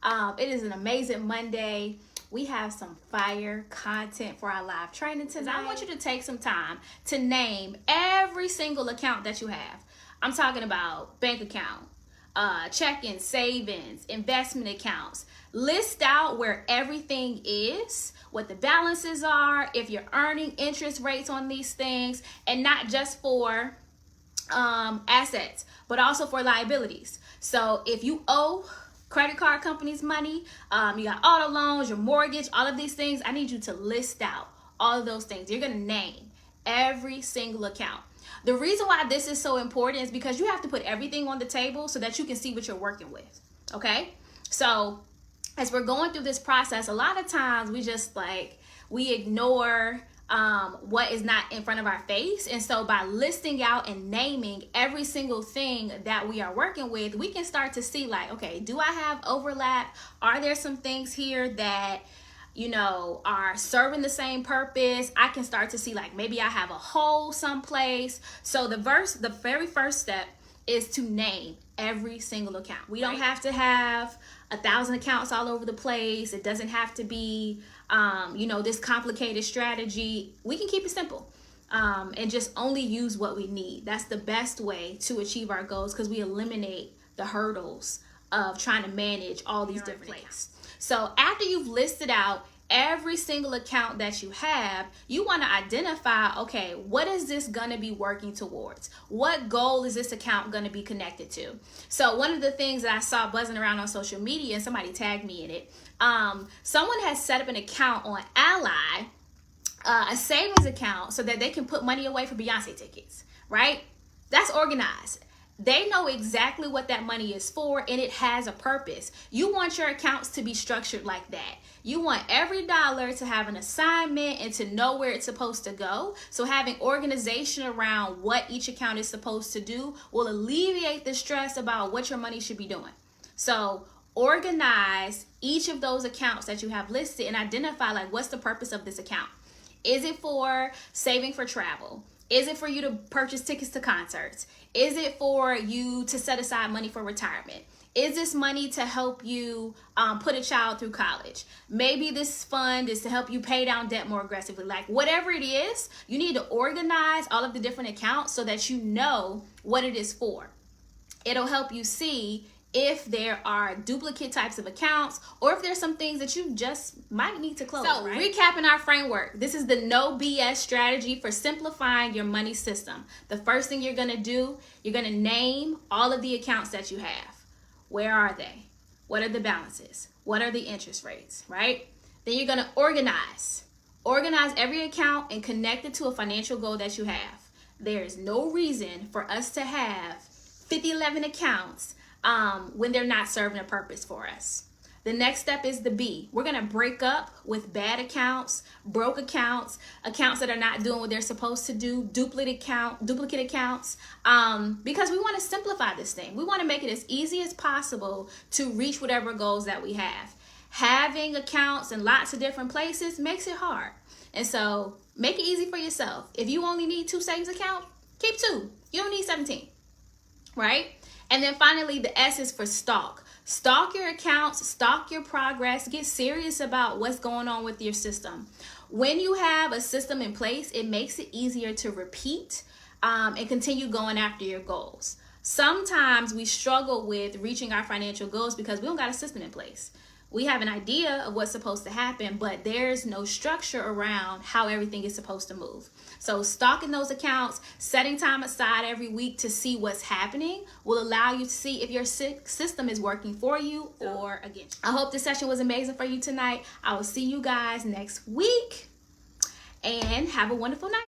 It is an amazing Monday. We have some fire content for our live training tonight. I want you to take some time to name every single account that you have. I'm talking about bank account, checking, savings, investment accounts. List out where everything is, what the balances are, if you're earning interest rates on these things, and not just for assets, but also for liabilities. So if you owe credit card companies money, you got auto loans, your mortgage, all of these things, I need you to list out all of those things. You're going to name every single account. The reason why this is so important is because you have to put everything on the table so that you can see what you're working with. Okay? So as we're going through this process, a lot of times we ignore what is not in front of our face. And so by listing out and naming every single thing that we are working with, we can start to see like, okay, do I have overlap? Are there some things here that, you know, are serving the same purpose? I can start to see like maybe I have a hole someplace. So the very first step is to name every single account. We don't have to have 1,000 accounts all over the place. It doesn't have to be, this complicated strategy. We can keep it simple and just only use what we need. That's the best way to achieve our goals because we eliminate the hurdles of trying to manage all these different accounts. So after you've listed out every single account that you have, you want to identify, okay, what is this going to be working towards? What goal is this account going to be connected to? So one of the things that I saw buzzing around on social media, and somebody tagged me in it, someone has set up an account on Ally, a savings account, so that they can put money away for Beyonce tickets, right? That's organized. They know exactly what that money is for, and it has a purpose. You want your accounts to be structured like that. You want every dollar to have an assignment and to know where it's supposed to go. So having organization around what each account is supposed to do will alleviate the stress about what your money should be doing. So organize each of those accounts that you have listed and identify like what's the purpose of this account. Is it for saving for travel? Is it for you to purchase tickets to concerts? Is it for you to set aside money for retirement? Is this money to help you put a child through college? Maybe this fund is to help you pay down debt more aggressively. Like whatever it is, you need to organize all of the different accounts so that you know what it is for. It'll help you see if there are duplicate types of accounts or if there's some things that you just might need to close. So recapping our framework, this is the no BS strategy for simplifying your money system. The first thing you're gonna do, you're gonna name all of the accounts that you have. Where are they? What are the balances? What are the interest rates, right? Then you're gonna organize every account and connect it to a financial goal that you have. There is no reason for us to have 11 accounts when they're not serving a purpose for us. The next step is the B. We're going to break up with bad accounts, broke accounts, accounts that are not doing what they're supposed to do, duplicate accounts, because we want to simplify this thing. We want to make it as easy as possible to reach whatever goals that we have. Having accounts in lots of different places makes it hard. And so make it easy for yourself. If you only need 2 savings accounts, keep 2. You don't need 17, right? And then finally, the S is for stalk. Stalk your accounts, stalk your progress, get serious about what's going on with your system. When you have a system in place, it makes it easier to repeat and continue going after your goals. Sometimes we struggle with reaching our financial goals because we don't got a system in place. We have an idea of what's supposed to happen, but there's no structure around how everything is supposed to move. So stalking those accounts, setting time aside every week to see what's happening will allow you to see if your system is working for you or against you. I hope this session was amazing for you tonight. I will see you guys next week and have a wonderful night.